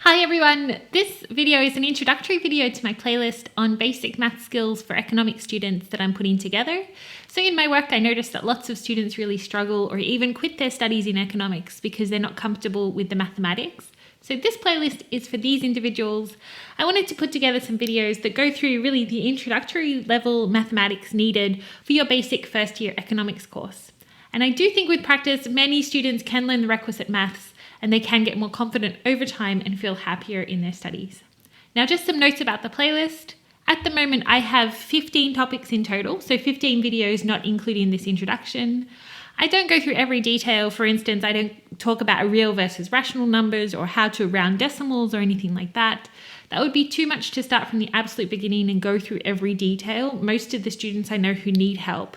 Hi everyone, this video is an introductory video to my playlist on basic math skills for economic students that I'm putting together. So in my work I noticed that lots of students really struggle or even quit their studies in economics because they're not comfortable with the mathematics. So this playlist is for these individuals. I wanted to put together some videos that go through really the introductory level mathematics needed for your basic first year economics course. And I do think with practice many students can learn the requisite maths and they can get more confident over time and feel happier in their studies. Now, just some notes about the playlist. At the moment, I have 15 topics in total, so 15 videos not including this introduction. I don't go through every detail. For instance, I don't talk about real versus rational numbers or how to round decimals or anything like that. That would be too much to start from the absolute beginning and go through every detail. Most of the students I know who needed help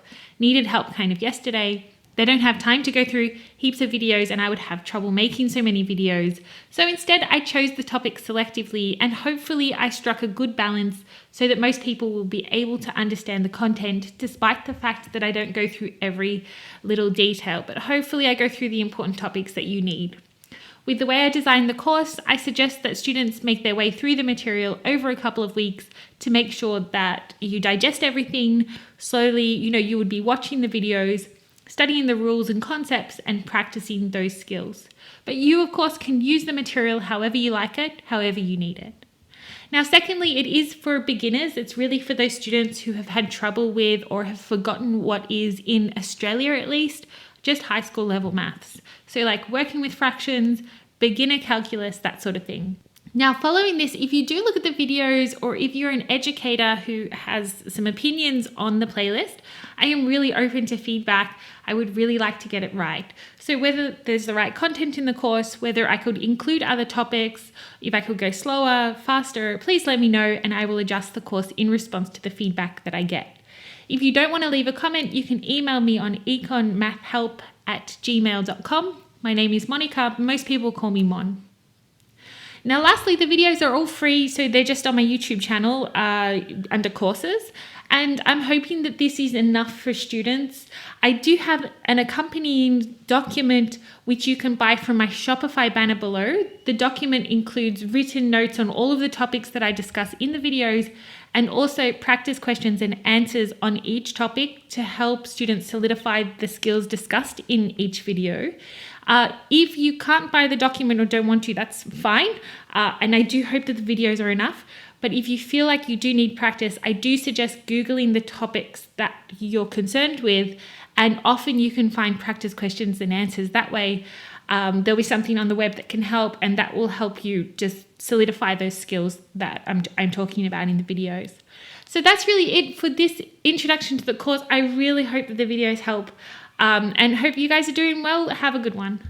kind of yesterday. They don't have time to go through heaps of videos and I would have trouble making so many videos. So instead I chose the topics selectively and hopefully I struck a good balance so that most people will be able to understand the content despite the fact that I don't go through every little detail, but hopefully I go through the important topics that you need. With the way I designed the course, I suggest that students make their way through the material over a couple of weeks to make sure that you digest everything slowly. You would be watching the videos, studying the rules and concepts and practicing those skills. But you, of course, can use the material however you like it, however you need it. Now, secondly, it is for beginners. It's really for those students who have had trouble with or have forgotten what is, in Australia at least, just high school level maths. So like working with fractions, beginner calculus, that sort of thing. Now, following this, if you do look at the videos or if you're an educator who has some opinions on the playlist, I am really open to feedback. I would really like to get it right. So whether there's the right content in the course, whether I could include other topics, if I could go slower, faster, please let me know and I will adjust the course in response to the feedback that I get. If you don't want to leave a comment, you can email me on econmathhelp@gmail.com. My name is Monica. Most people call me Mon. Now, lastly, the videos are all free, so they're just on my YouTube channel under courses, and I'm hoping that this is enough for students. I do have an accompanying document which you can buy from my Shopify banner below. The document includes written notes on all of the topics that I discuss in the videos and also practice questions and answers on each topic to help students solidify the skills discussed in each video. If you can't buy the document or don't want to, that's fine. And I do hope that the videos are enough. But if you feel like you do need practice, I do suggest Googling the topics that you're concerned with. And often you can find practice questions and answers that way. There'll be something on the web that can help, and that will help you just solidify those skills that I'm talking about in the videos. So that's really it for this introduction to the course. I really hope that the videos help. And hope you guys are doing well. Have a good one.